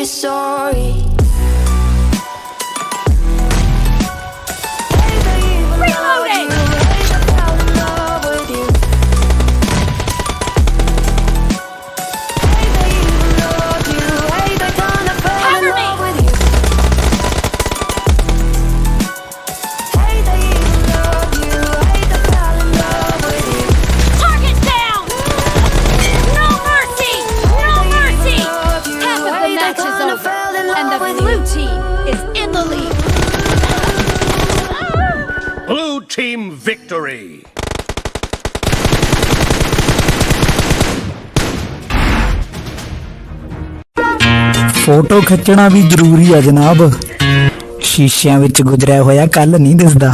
sorry. Reloading! Cover me! Target down! No mercy! No mercy! Half of the match is over, and the blue team is in the lead. Blue team victory! Photo ਖਿੱਚਣਾ ਵੀ ਜ਼ਰੂਰੀ ਆ ਜਨਾਬ। ਸ਼ੀਸ਼ਿਆਂ ਵਿੱਚ ਗੁਜ਼ਰਿਆ ਹੋਇਆ ਕੱਲ ਨਹੀਂ ਦਿਸਦਾ।